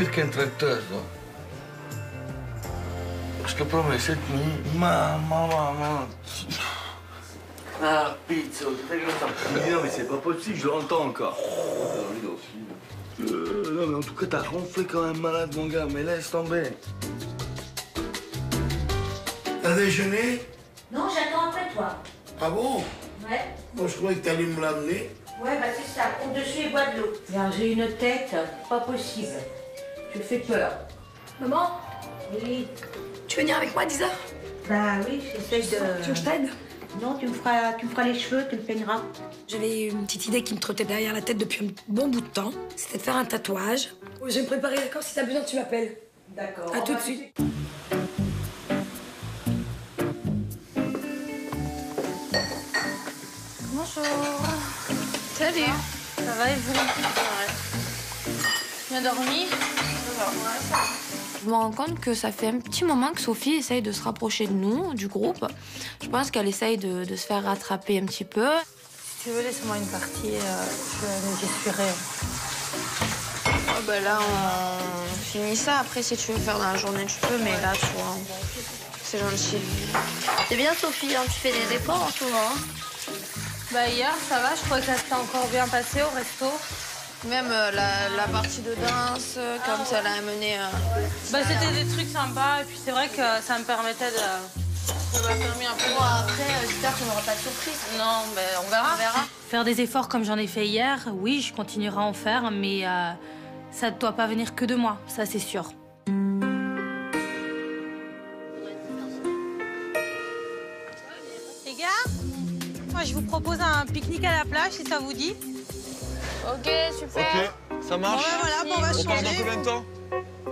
Perché in trattoso? Perché proprio cette nuit, mamma. Ah, pizza, non mais c'est pas possible, je l'entends encore. Non mais en tout cas t'as ronflé quand même malade mon gars, mais laisse tomber. T'as déjeuné? Non, j'attends après toi. Ah bon? Ouais. Moi je croyais que t'allais me l'amener. Ouais, bah c'est ça, au-dessus et bois de l'eau. J'ai une tête, pas possible. Je fais peur. Maman, Oui. tu veux venir avec moi à 10h? Bah oui, j'essaie de... Tu veux que je t'aide? Non, tu me feras les cheveux, tu me peigneras. J'avais une petite idée qui me trottait derrière la tête depuis un bon bout de temps. C'était de faire un tatouage. Je vais me préparer, d'accord? Si t'as besoin, tu m'appelles. D'accord. À tout de suite. Bonjour. Salut. Ça va et vous? Bien dormi? Je me rends compte que ça fait un petit moment que Sophie essaye de se rapprocher de nous, du groupe. Je pense qu'elle essaye de se faire rattraper un petit peu. Si tu veux, laisse-moi une partie, je vais me gestionner. Oh bah là, on finit ça. Après, si tu veux faire dans la journée, tu peux, mais là, tu vois, c'est gentil. C'est bien, Sophie, hein, tu fais des efforts en ce moment. Hein. Bah hier, ça va, je crois que ça s'était encore bien passé au resto. Même la partie de danse, comme ça l'a amené... Bah c'était des trucs sympas, et puis c'est vrai que ça me permettait de... Ça m'a permis un peu... Bon, après, j'espère qu'on n'aura pas de surprise. Non, mais on verra. On verra. Faire des efforts comme j'en ai fait hier, oui, je continuerai à en faire, mais ça ne doit pas venir que de moi, ça c'est sûr. Les gars, moi je vous propose un pique-nique à la plage, si ça vous dit. Ok, super. Ok, ça marche. Bon, ben voilà, on va On part dans changer. combien de temps?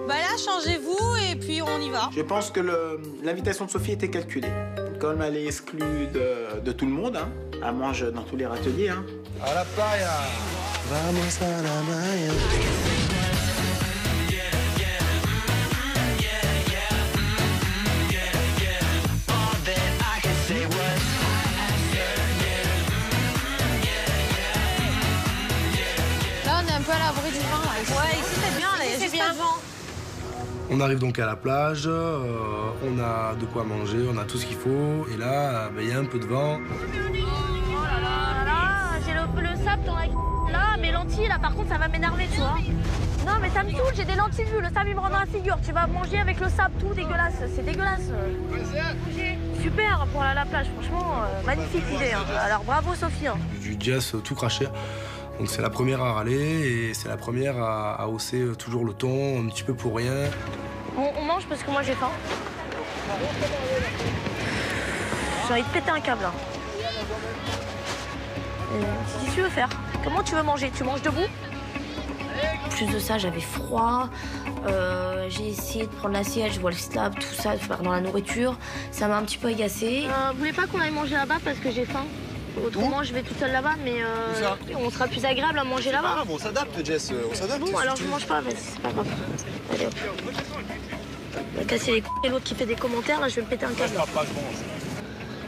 Bah là, changez-vous et puis on y va. Je pense que l'invitation de Sophie était calculée. Comme elle est exclue de tout le monde, hein, elle mange dans tous les râteliers. Hein. À la playa. Vamos a la playa. Là, on est un peu à l'abri du vent. Là. Ouais, ici c'est bien, là, il y a juste pas de vent. On arrive donc à la plage, on a de quoi manger, on a tout ce qu'il faut, et là, il y a un peu de vent. Oh là là là, j'ai le sable dans la là, mes lentilles là, par contre, ça va m'énerver, tu vois. Non, mais ça me saoule, j'ai des lentilles vues, le sable il me rend dans la figure. Tu vas manger avec le sable, tout dégueulasse, c'est dégueulasse. Super pour aller à la plage, franchement, magnifique idée. Hein. Alors bravo Sophie. Hein. Du jazz tout craché. Donc c'est la première à râler et c'est la première à hausser toujours le ton, un petit peu pour rien. On mange parce que moi j'ai faim. J'ai envie de péter un câble. Hein. Qu'est-ce que tu veux faire? Comment tu veux manger? Tu manges debout? Plus de ça, j'avais froid. J'ai essayé de prendre l'assiette, je vois le slab, tout ça, de faire dans la nourriture. Ça m'a un petit peu agacée. Vous voulez pas qu'on aille manger là-bas parce que j'ai faim? Autrement, je vais toute seule là-bas, mais on sera plus agréable à manger là-bas. Ah, bon, on s'adapte, Jess, on s'adapte. Bon, alors je mange pas, vas-y, c'est pas grave. Allez, hop. On va casser les couilles et l'autre qui fait des commentaires, là, je vais me péter un câble.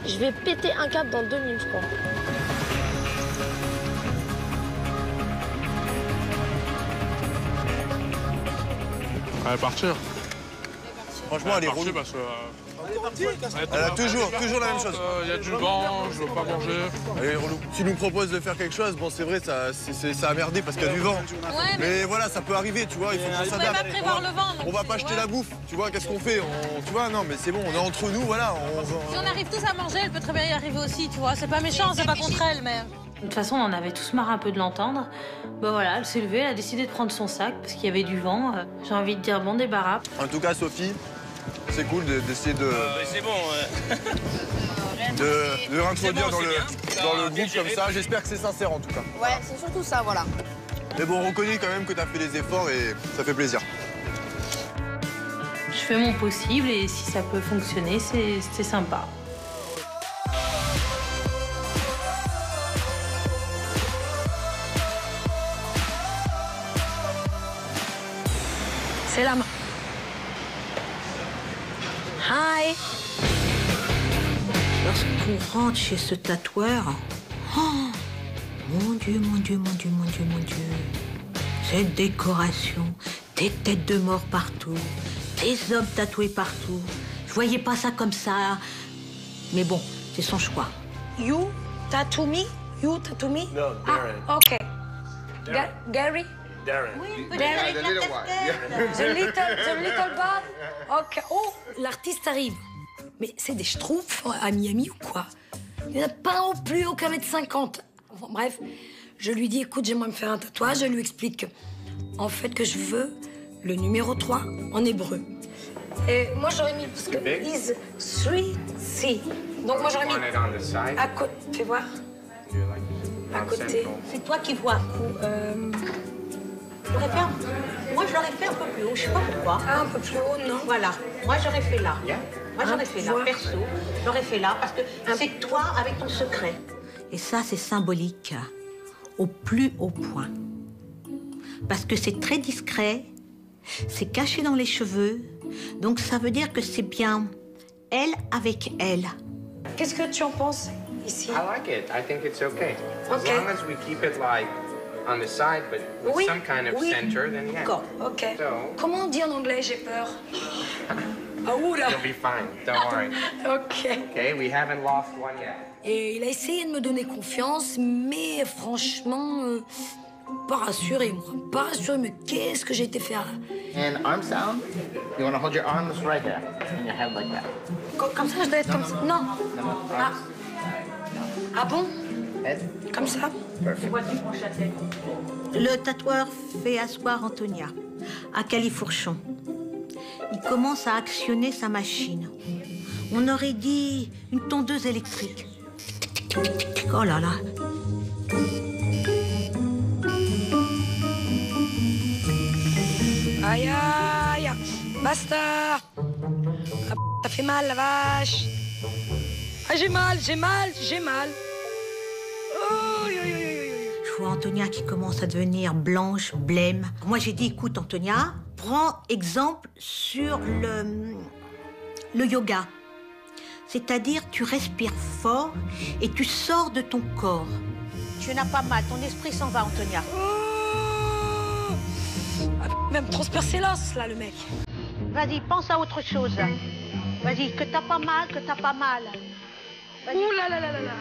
Je vais péter un câble dans 2 minutes, je crois. Allez, partir. Franchement, elle est relou. Parce que, Elle a toujours la même chose. il y a du vent, je veux pas manger. Elle est relou. Tu nous proposes de faire quelque chose, bon, c'est vrai, ça a merdé parce qu'il y a du vent. Ouais, Mais voilà, ça peut arriver, tu vois, il faut qu'on vous pouvez pas s'adapte. prévoir le vent. donc On va c'est- pas acheter ouais. la bouffe, tu vois, qu'est-ce qu'on fait? Tu vois, non, mais c'est bon, on est entre nous, voilà. Si on arrive tous à manger, elle peut très bien y arriver aussi, tu vois. C'est pas méchant, c'est pas contre elle, mais... De toute façon, on en avait tous marre un peu de l'entendre. Bah voilà, elle s'est levée, elle a décidé de prendre son sac parce qu'il y avait du vent. J'ai envie de dire bon débarras. En tout cas, Sophie, c'est cool d'essayer de réintroduire dans le groupe comme ça. J'espère que c'est sincère en tout cas. Ouais, c'est surtout ça, voilà. Mais bon, on reconnaît quand même que tu as fait des efforts et ça fait plaisir. Je fais mon possible et si ça peut fonctionner, c'est sympa. C'est la main. Hi. Lorsqu'on rentre chez ce tatoueur, oh, mon Dieu, mon Dieu, mon Dieu, mon Dieu, mon Dieu. Cette décoration, des têtes de mort partout, des hommes tatoués partout. Je voyais pas ça comme ça. Mais bon, c'est son choix. You tattoo me? You tattoo me? No, Darren. Ah, ok. Gary? Darren. Oui, Yeah, the little one. Yeah. The little boy? Ok. Oh, l'artiste arrive. Mais c'est des schtroumpfs à Miami ou quoi? Il n'y en a pas au plus haut qu'un mètre 50. Bon, bref, je lui dis, écoute, j'aimerais me faire un tatouage. Je lui explique que, en fait, que je veux le numéro 3 en hébreu. Et moi, j'aurais mis, parce que is 3C. Donc moi, j'aurais mis à côté, fais voir. À côté. C'est toi qui vois. J'aurais fait moi, je l'aurais fait un peu plus haut, je sais pas pourquoi. Ah, un peu plus haut, non? Voilà. Moi, j'aurais fait là. Moi, j'aurais fait là, perso. J'aurais fait là, parce que c'est toi avec ton secret. Et ça, c'est symbolique, au plus haut point. Parce que c'est très discret, c'est caché dans les cheveux, donc ça veut dire que c'est bien elle avec elle. Qu'est-ce que tu en penses ici? I like it. I think it's okay. As Okay. long as we keep it like on the side, but with Oui, some kind of oui. center, then yeah. D'accord, ok. So, Comment on dit en anglais, j'ai peur? Ah, oula. you'll be fine. Don't worry. Ok. Okay, we haven't lost one yet. Et il a essayé de me donner confiance, mais franchement, pas rassuré, moi. Pas rassuré, mais qu'est-ce que j'ai été faire là? And arm sound. You want to hold your arms right here in your head like that. Comme ça, je dois être comme ça? Non. Ah. Ah bon? Head. Comme ça? Le tatoueur fait asseoir Antonia à Califourchon. Il commence à actionner sa machine. On aurait dit une tondeuse électrique. Oh là là. Aïe, aïe. Basta. Ah, ça fait mal, la vache. Ah, j'ai mal, j'ai mal, j'ai mal. Oh, yo, yo, yo, yo, yo. Je vois Antonia qui commence à devenir blanche, blême. Moi, j'ai dit, écoute, Antonia, prends exemple sur le yoga. C'est-à-dire, tu respires fort et tu sors de ton corps. Tu n'as pas mal, ton esprit s'en va, Antonia. Oh. Ah, même transpercer l'os, là, le mec. Vas-y, pense à autre chose. Vas-y, que t'as pas mal, que t'as pas mal. Ouh là là là là là.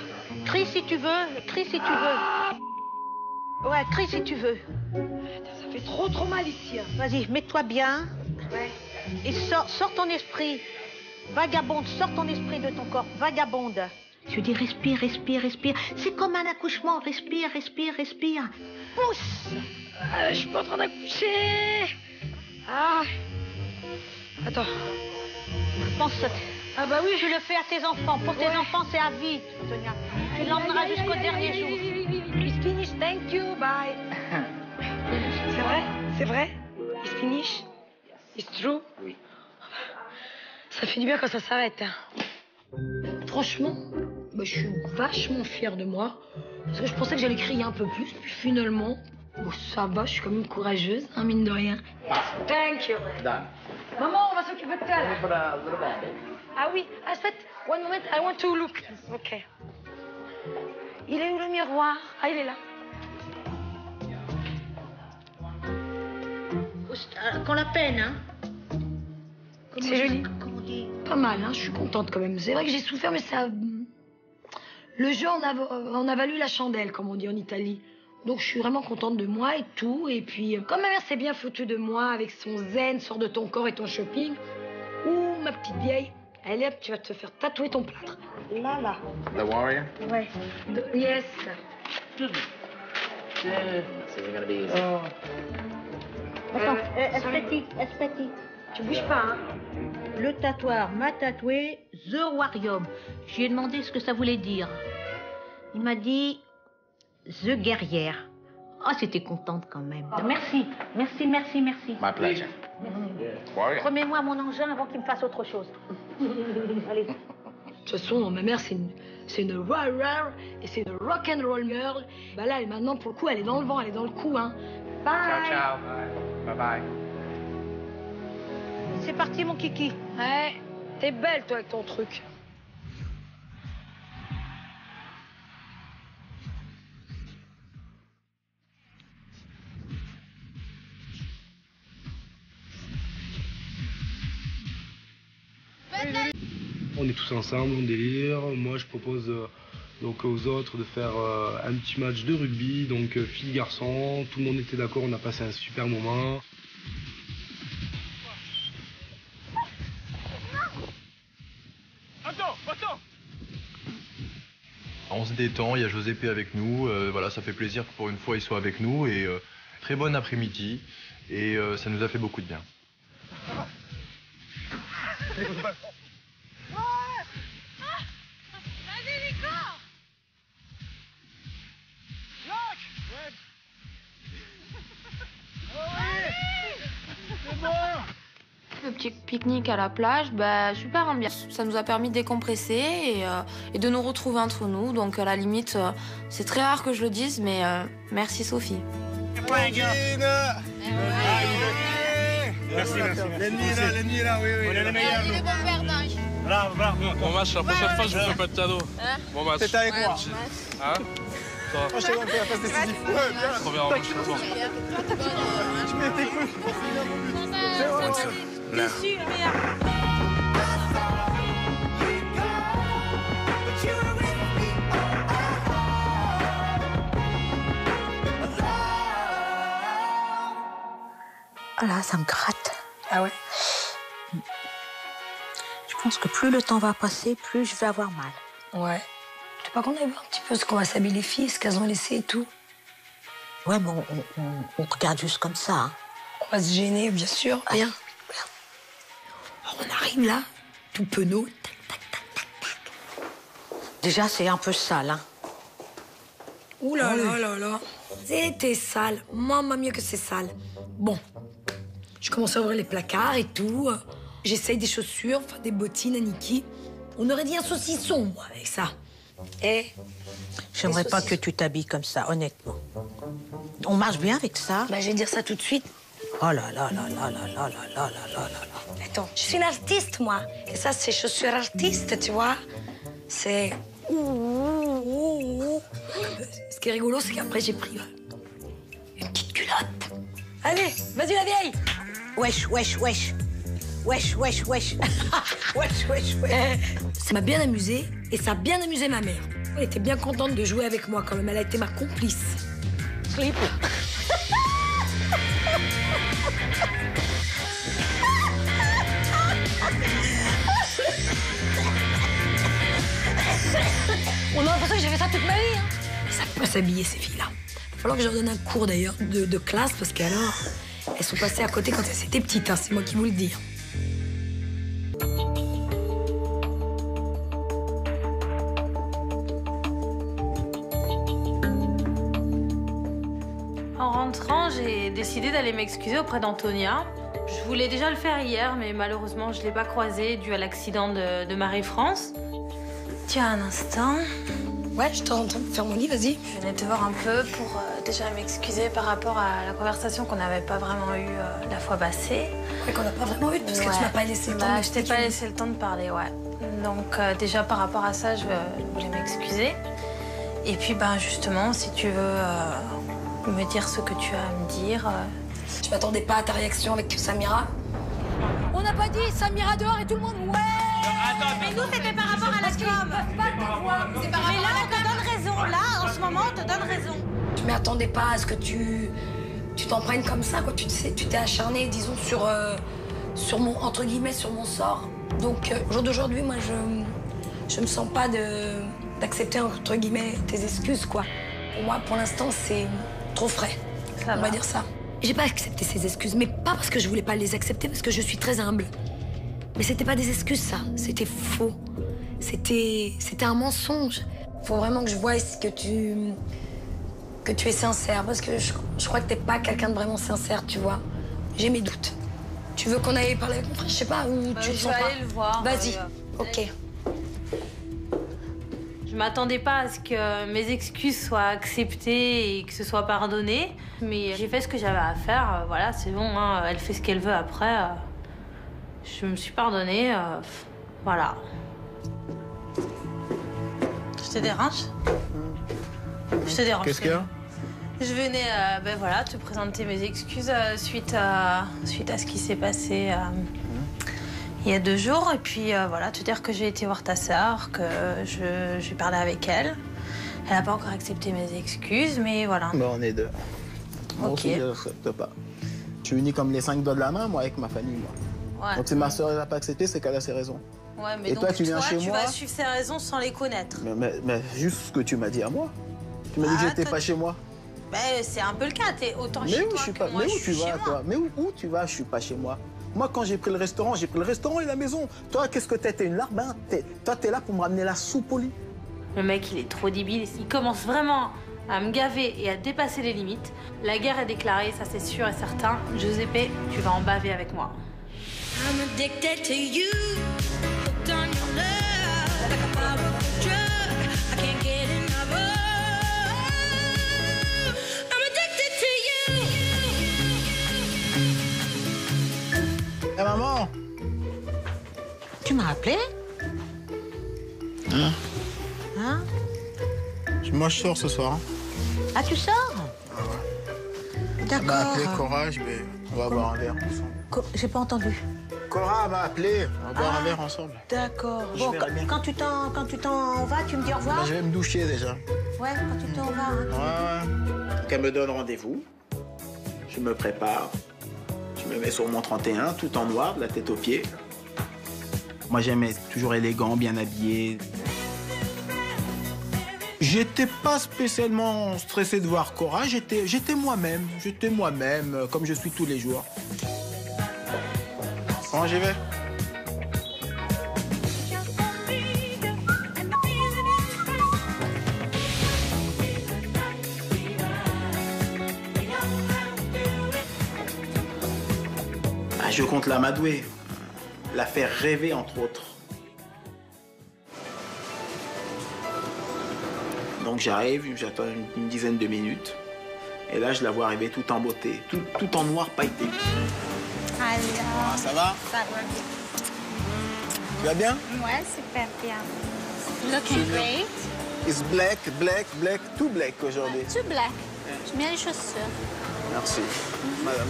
Crie si tu veux, crie si tu veux. Ouais, crie si tu veux. Ça fait trop mal ici. Hein. Vas-y, mets-toi bien. Ouais. Et sors ton esprit. Vagabonde, sors ton esprit de ton corps. Vagabonde. Je dis respire, respire, respire. C'est comme un accouchement. Respire, respire, respire. Pousse. Je suis pas en train d'accoucher. Ah. Attends. Pense. Ah bah oui. Tu le fais à tes enfants. Pour tes enfants, c'est à vie, Sonia. Tu l'emmèneras jusqu'au dernier jour. It's finished, thank you, bye. C'est vrai? C'est vrai? It's finished? It's true? Oui. Ça fait du bien quand ça s'arrête. Franchement, bah, je suis vachement fière de moi. Parce que je pensais que j'allais crier un peu plus. Puis finalement, bon, ça va, je suis quand même courageuse, hein, mine de rien. Thank you. Done. Maman, on va s'occuper de toi, là. Put a little band-aid. Ah oui, en fait, one moment, I want to look. Ok. Il est où le miroir? Ah, il est là. Qu'on la peine, hein. C'est joli. Comment on dit? Pas mal, hein, je suis contente quand même. C'est vrai que j'ai souffert, mais ça... Le jeu en a valu la chandelle, comme on dit en Italie. Donc je suis vraiment contente de moi et tout. Et puis, comme ma mère s'est bien foutue de moi avec son zen, sors de ton corps et ton shopping, ou ma petite vieille, allez hop, tu vas te faire tatouer ton plâtre. Là, là. The warrior? Ouais. Yes. So we're gonna be easy. Attends, esthétique, esthétique. Tu bouges pas, hein. Le tatoueur m'a tatoué The Warrior. Je lui ai demandé ce que ça voulait dire. Il m'a dit The Guerrière. Oh, c'était contente quand même. Merci, merci, merci, merci. My pleasure. Warrior. Remets-moi mon engin avant qu'il me fasse autre chose. Allez. De toute façon, ma mère, c'est une warrior et c'est une rock and roll girl. Bah là, maintenant, pour le coup, elle est dans le vent, elle est dans le coup, hein. Bye. Ciao, ciao. Bye bye. C'est parti, mon kiki. Ouais, t'es belle, toi, avec ton truc. on est tous ensemble, on délire. Moi, je propose donc aux autres de faire un petit match de rugby, donc filles-garçons. Tout le monde était d'accord, on a passé un super moment. On se détend, il y a José P avec nous, voilà, ça fait plaisir que pour une fois il soit avec nous et très bon après-midi et ça nous a fait beaucoup de bien. Le petit pique-nique à la plage, bah, super ambiance. Ça nous a permis de décompresser et de nous retrouver entre nous. Donc à la limite, c'est très rare que je le dise, mais merci Sophie. Merci, l'ennemi est là, oui. On est les meilleurs. Bravo. Bon match, la prochaine fois, je vous fais pas de cadeau. Bon match. C'était avec moi. Hein? Moi, je t'ai fait la passe décisive. Ouais, bien. Trop bien, je suis content. Je m'étais cru. C'est vrai. Déçu, merde. Ah là, ça me gratte. Ah ouais? Je pense que plus le temps va passer, plus je vais avoir mal. Ouais. Par contre, on va voir un petit peu ce qu'on va s'habiller les filles, ce qu'elles ont laissé et tout. Ouais, mais on regarde juste comme ça. Hein. On va se gêner, bien sûr. Rien. Alors, on arrive là, tout penaud. Tac, tac, tac, tac, tac. Déjà, c'est un peu sale. Hein. Ouh là là là là. C'était sale. Maman, mieux que c'est sale. Bon. Je commence à ouvrir les placards et tout. J'essaye des chaussures, enfin des bottines à Niki. On aurait dit un saucisson, moi, avec ça. Et j'aimerais pas que tu t'habilles comme ça, honnêtement. On marche bien avec ça? Bah, je vais dire ça tout de suite. Oh là là là là là là là là là là là. Attends, je suis une artiste, moi. Et ça, c'est chaussures artistes, tu vois. C'est... Ce qui est rigolo, c'est qu'après, j'ai pris une petite culotte. Allez, vas-y, la vieille. Wesh. Wesh. Ça m'a bien amusé et ça a bien amusé ma mère. Elle était bien contente de jouer avec moi quand même. Elle a été ma complice. Slip. On a l'impression que j'ai fait ça toute ma vie. Hein. Ça peut s'habiller, ces filles-là. Il va falloir que je leur donne un cours d'ailleurs de classe parce qu'alors, elles sont passées à côté quand elles étaient petites. Hein. C'est moi qui vous le dis. En rentrant, j'ai décidé d'aller m'excuser auprès d'Antonia. Je voulais déjà le faire hier, mais malheureusement, je ne l'ai pas croisée dû à l'accident de Marie-France. Tiens, un instant. Ouais, je t'entends faire mon lit, vas-y. Je venais te voir un peu pour déjà m'excuser par rapport à la conversation qu'on n'avait pas vraiment eue la fois passée. Ouais, qu'on n'a pas vraiment eue, parce que tu m'as pas laissé le temps de je t'ai pas laissé le temps de parler, ouais. Donc déjà, par rapport à ça, je voulais m'excuser. Et puis, ben, justement, si tu veux me dire ce que tu as à me dire... Je m'attendais pas à ta réaction avec Samira. On n'a pas dit Samira dehors et tout le monde, ouais. Attends, mais nous, c'était par rapport à la com. Mais là, on te donne raison. Là, en ce moment, on te donne raison. Je m'attendais pas à ce que tu t'en prennes comme ça, quoi. Tu t'es acharné, disons, sur mon, entre guillemets, sur mon sort. Donc, au jour d'aujourd'hui, moi, je me sens pas d'accepter, entre guillemets, tes excuses, quoi. Pour moi, pour l'instant, c'est trop frais. On va dire ça. J'ai pas accepté ces excuses, mais pas parce que je voulais pas les accepter, parce que je suis très humble. Mais c'était pas des excuses, ça. C'était faux. C'était un mensonge. Faut vraiment que je voie que tu es sincère, parce que je crois que t'es pas quelqu'un de vraiment sincère, tu vois. J'ai mes doutes. Tu veux qu'on aille parler avec mon frère, je sais pas, ou tu le sens pas? Je vais aller le voir. Vas-y, ok. Je m'attendais pas à ce que mes excuses soient acceptées et que ce soit pardonné. Mais j'ai fait ce que j'avais à faire. Voilà, c'est bon, hein, elle fait ce qu'elle veut après. Je me suis pardonnée. Voilà. Je te dérange? Je te dérange. Qu'est-ce qu'il y a? Je venais ben voilà, te présenter mes excuses suite à ce qui s'est passé il y a 2 jours. Et puis voilà, te dire que j'ai été voir ta sœur, que j'ai parlé avec elle. Elle n'a pas encore accepté mes excuses, mais voilà. Bon, on est 2. Moi Ok. aussi, je n'accepte pas. Je suis uni comme les 5 doigts de la main, moi, avec ma famille, moi. Ouais. Donc si ma soeur n'a pas accepté, c'est qu'elle a ses raisons. Ouais, mais Et donc toi, tu viens chez moi. vas suivre ses raisons sans les connaître. Mais juste ce que tu m'as dit à moi. Tu m'as dit que j'étais pas chez moi. Ben, c'est un peu le cas, t'es autant Mais chez où toi je suis que pas. moi, Mais où je tu suis chez vas, moi. toi? Mais où tu vas? Je suis pas chez moi. Moi, quand j'ai pris le restaurant et la maison. Toi, qu'est-ce que t'es? T'es une larbe, hein? Toi, t'es là pour me ramener la soupe au lit. Le mec, il est trop débile. Il commence vraiment à me gaver et à dépasser les limites. La guerre est déclarée, ça c'est sûr et certain. Giuseppe, tu vas en baver avec moi. I'm addicted to you, hooked on your love, like a powerful drug. I can't get enough of. I'm addicted to you. Eh, maman! Tu m'as appelé? Hein? Hein? Moi, je sors ce soir. Ah, tu sors? Elle D'accord. m'a appelé Cora, on va boire un verre ensemble. J'ai pas entendu. Cora m'a appelé, on va boire un verre ensemble. D'accord. Je Bon, verrai bien. quand tu t'en vas, tu me dis au revoir? Ben, je vais me doucher déjà. Ouais, quand tu t'en vas. Hein. Ouais. Donc elle me donne rendez-vous. Je me prépare. Je me mets sur mon 31, tout en noir, de la tête aux pieds. Moi, j'aime être toujours élégant, bien habillé. J'étais pas spécialement stressé de voir Cora. J'étais moi-même. J'étais moi-même, comme je suis tous les jours. Comment j'y vais? Ah, je compte l'amadouer, la faire rêver entre autres. Donc j'arrive, j'attends une dizaine de minutes. Et là, je la vois arriver tout en beauté, tout en noir pailleté. Alors, Ça va? ça va bien. Tu vas bien? Ouais, super bien. Looking great. It's black, black, black, tout black aujourd'hui. Tout black. J'aime bien les chaussures. Merci.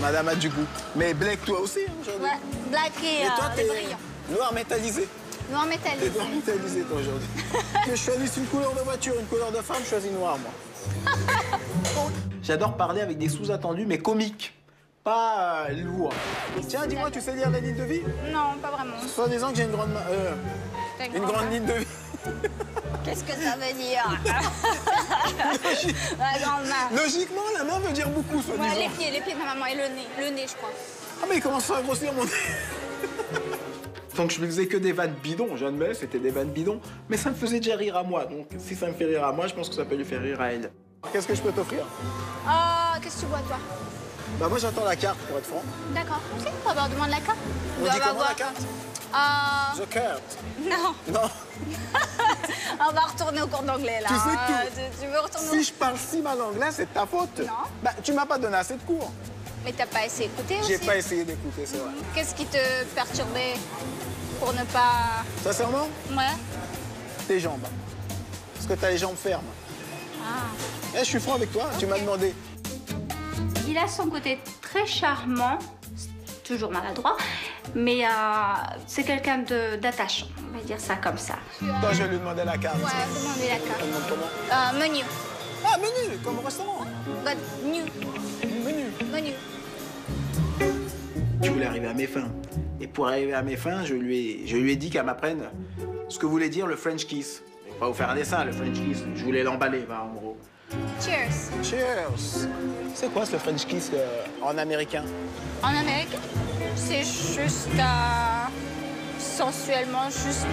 Madame a du goût. Mais black toi aussi hein, aujourd'hui. Ouais, black et toi, des t'es brillants. noir métallisé. Noir T'es métallique. noir métallisé toi aujourd'hui. Que je choisisse une couleur de voiture, une couleur de femme, je choisis noir moi. J'adore parler avec des sous-attendus, mais comiques. Pas lourds. Tiens, dis-moi, tu sais lire la ligne de vie? Non, pas vraiment. Soit disant que j'ai une grande ligne de vie. Qu'est-ce que ça veut dire? La grande main. Logiquement, la main veut dire beaucoup, soit disant. Ouais, les pieds de ma maman et le nez, je crois. Ah, mais il commence à grossir mon nez. Donc je ne faisais que des vannes bidons. Jamais, c'était des vannes bidons. Mais ça me faisait déjà rire à moi. Donc si ça me fait rire à moi, je pense que ça peut lui faire rire à elle. Qu'est-ce que je peux t'offrir? Qu'est-ce que tu bois, toi? Bah moi j'attends la carte pour être franc. D'accord, ok. On va avoir demande la carte. On dit comment la carte? The carte. Non. Non. On va retourner au cours d'anglais, là. Tu sais Tu veux retourner Si je parle si mal anglais, c'est de ta faute. Non. Bah tu m'as pas donné assez de cours. Mais t'as pas essayé d'écouter aussi? J'ai pas essayé d'écouter, c'est vrai. Qu'est-ce qui te perturbait pour ne pas... Sincèrement? Ouais. Tes jambes. Parce que t'as les jambes fermes. Ah. Eh, je suis franc avec toi, tu m'as demandé. Il a son côté très charmant, toujours maladroit, mais c'est quelqu'un d'attachant, on va dire ça comme ça. Toi, je vais lui demander la carte. Ouais, demandez la carte. Elle demande comment? Menu. Ah, menu, comme au restaurant. But new. Menu. Menu. Je voulais arriver à mes fins. Et pour arriver à mes fins, je lui ai dit qu'elle m'apprenne ce que voulait dire le French kiss. Je vais pas vous faire un dessin, le French kiss. Je voulais l'emballer, en gros. Cheers. Cheers. C'est quoi ce French kiss en américain? En Amérique, c'est juste sensuellement, juste...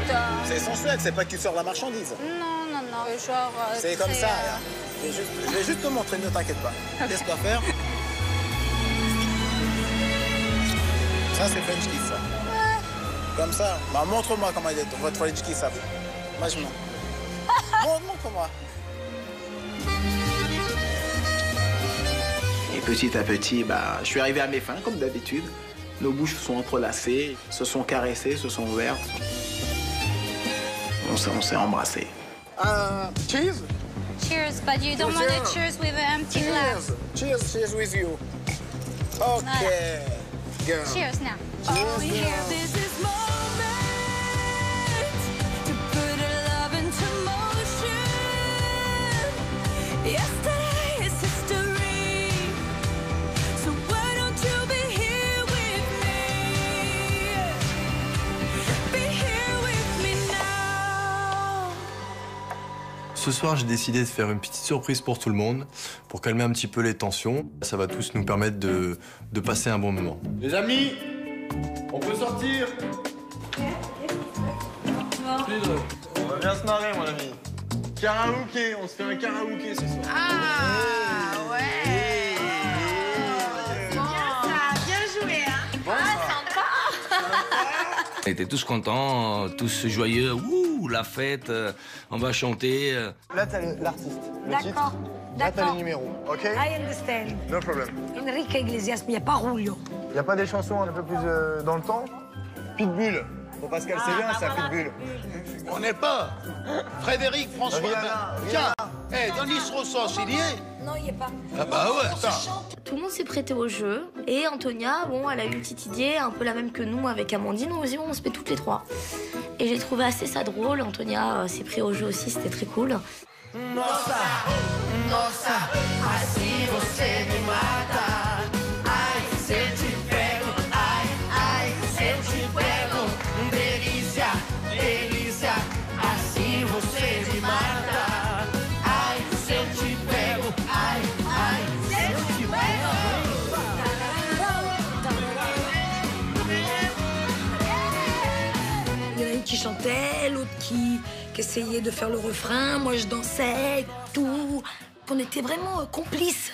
C'est sensuel, c'est pas que tu sors la marchandise. Non, non, non, genre... C'est comme très, ça, hein. Je vais juste te montrer, ne t'inquiète pas. Qu'est-ce qu'on va faire? Ça, c'est French kiss, ça. Ouais. Comme ça. Bah, montre-moi comment il est votre French kiss, ça. Moi, je montre. Montre-moi. Et petit à petit, bah, je suis arrivé à mes fins, comme d'habitude. Nos bouches sont entrelacées, se sont caressées, se sont ouvertes. On s'est embrassés. Cheers? Cheers, but you don't want to cheers with an empty glass. Cheers, cheers with you. OK. Girl. Cheers now. Cheers, girl. This is more Ce soir, j'ai décidé de faire une petite surprise pour tout le monde, pour calmer un petit peu les tensions. Ça va tous nous permettre de passer un bon moment. Les amis, on peut sortir. On va bien se marrer, mon ami. Karaoké, on se fait un karaoké ce soir. Ah, ouais. C'est bien ça, bien joué, hein. Bon, sympa. On était tous contents, tous joyeux. Ouh, la fête, on va chanter. Là, t'as l'artiste. D'accord. Là, t'as les numéros, OK? I understand. No problem. Enrique Iglesias, mais il n'y a pas Julio. Y a pas des chansons un peu plus dans le temps? Pitbull. Pour Pascal Sévien, c'est un Pitbull. On n'est pas. Frédéric François. Rihanna, Tiens, Denis Roussos, il y est? Non, il n'y est pas. Ah bah ouais, ça. Tout le monde s'est prêté au jeu. Et Antonia, bon, elle a eu une petite idée, un peu la même que nous avec Amandine. On se met toutes les trois. Et j'ai trouvé assez ça drôle. Antonia s'est pris au jeu aussi, c'était très cool. Nossa, nossa, assim você me mata. Ai, se eu te pego, ai, ai, se eu te pego. Delícia, delícia, assim você me mata. Ai, se eu te pego, ai, ai, se eu te pego. Il y en a une qui chantait, l'autre qui essayait de faire le refrain. Moi, je dansais, tout. On était vraiment complices.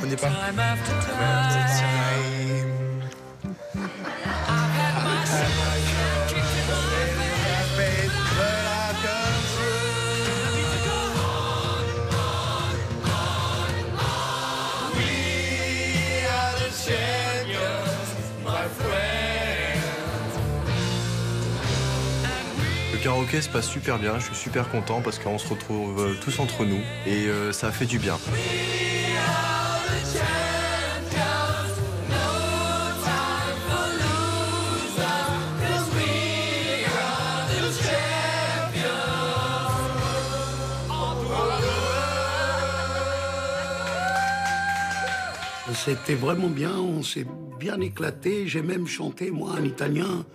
On n'est pas. Le karaoké se passe super bien, je suis super content parce qu'on se retrouve tous entre nous et ça fait du bien. C'était vraiment bien, on s'est bien éclaté. J'ai même chanté, moi, en italien.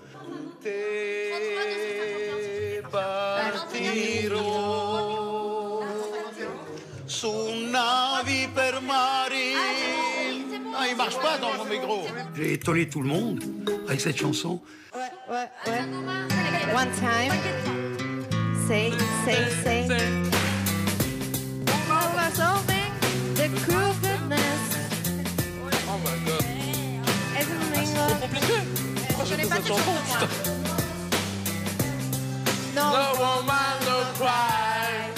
Ah, il marche pas dans mon micro. J'ai étonné tout le monde avec cette chanson. Ouais. One time. Say. Oversolving the crookedness. Oh my god. Everything C'est trop compliqué. Pourquoi j'ai cette chanson, putain? No woman, no cry.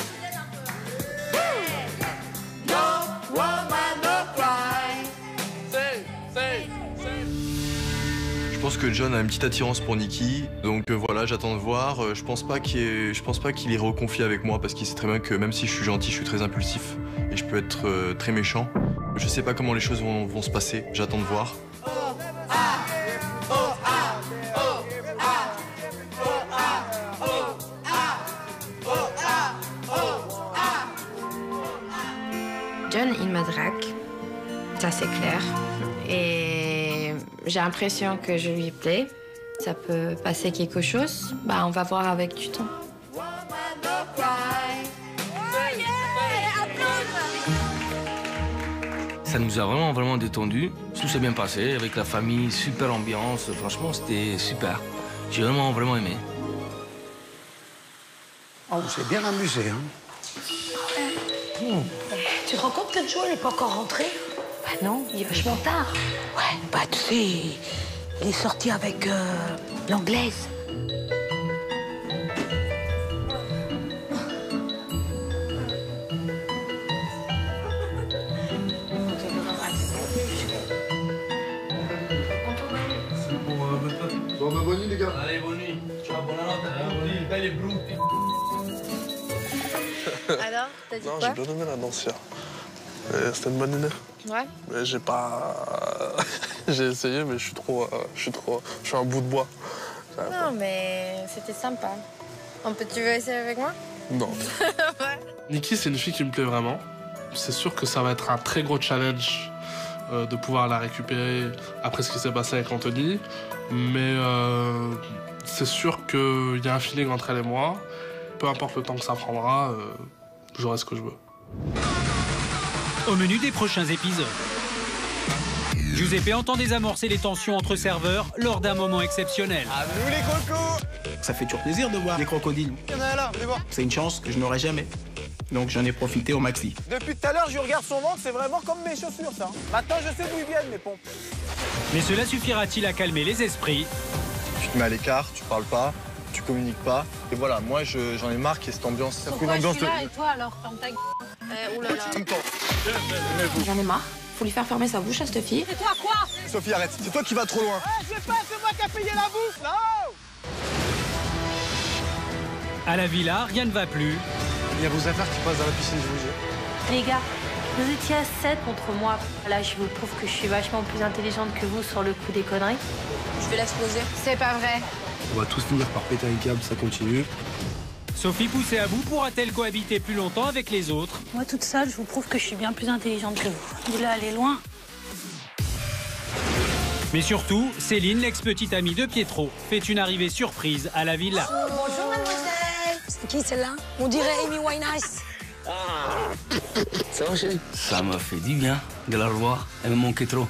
No woman, no cry. Say. Je pense que John a une petite attirance pour Nikki, donc voilà, j'attends de voir. Je pense pas qu'il ait reconfié avec moi parce qu'il sait très bien que même si je suis gentil, je suis très impulsif et je peux être très méchant. Je sais pas comment les choses vont se passer, j'attends de voir. John, il me drague, ça c'est clair. Et j'ai l'impression que je lui plais. Ça peut passer quelque chose. Bah, on va voir avec du temps. Ça nous a vraiment détendu. Tout s'est bien passé avec la famille, super ambiance. Franchement, c'était super. J'ai vraiment aimé. Oh, on s'est bien amusé, hein. Tu te rends compte que Joe n'est pas encore rentré? Bah non, il est vachement tard. Ouais, bah tu sais, il est sorti avec l'anglaise. Bon, bah, bonne nuit, les gars. Allez, bonne nuit. Ciao, bonne nuit. Belle et brutti. Alors, t'as dit Non, quoi? j'ai bien aimé la dansière. C'était une bonne idée. Ouais. Mais j'ai pas. J'ai essayé, mais je suis un bout de bois. Non, mais c'était sympa. Tu veux essayer avec moi? Non. Ouais. Nikki, c'est une fille qui me plaît vraiment. C'est sûr que ça va être un très gros challenge de pouvoir la récupérer après ce qui s'est passé avec Anthony. Mais c'est sûr qu'il y a un feeling entre elle et moi. Peu importe le temps que ça prendra, j'aurai ce que je veux. Au menu des prochains épisodes, Giuseppe entend désamorcer les tensions entre serveurs lors d'un moment exceptionnel. À nous les crocos! Ça fait toujours plaisir de voir des crocodiles. Il y en a là, venez voir. C'est une chance que je n'aurai jamais. Donc j'en ai profité au maxi. Depuis tout à l'heure, je regarde son ventre, c'est vraiment comme mes chaussures, ça. Maintenant, je sais d'où ils viennent, mes pompes. Mais cela suffira-t-il à calmer les esprits? Tu te mets à l'écart, tu parles pas, tu communiques pas. Et voilà, moi j'en ai marre qu'il y ait cette ambiance. Ça Pourquoi je suis là et toi alors, ferme ta gueule. Oulala. J'en ai marre. Faut lui faire fermer sa bouche à cette fille. Et toi quoi? Sophie, arrête, c'est toi qui vas trop loin. Je sais pas, c'est moi qui a payé la bouffe, là. À la villa, rien ne va plus. Il y a vos affaires qui passent dans la piscine, je vous dis. Les gars, vous étiez à 7 contre moi. Là, je vous prouve que je suis vachement plus intelligente que vous sur le coup des conneries. Je vais l'exploser. C'est pas vrai. On va tous finir par péter un câble, ça continue. Sophie, poussée à bout, pourra-t-elle cohabiter plus longtemps avec les autres? Moi, toute seule, je vous prouve que je suis bien plus intelligente que vous. De là, aller loin. Mais surtout, Céline, l'ex-petite amie de Pietro, fait une arrivée surprise à la villa. Bonjour, mademoiselle. C'est qui celle-là? On dirait Amy Winehouse. Ça va, chérie? Ça m'a fait du bien de la revoir. Elle me manquait trop.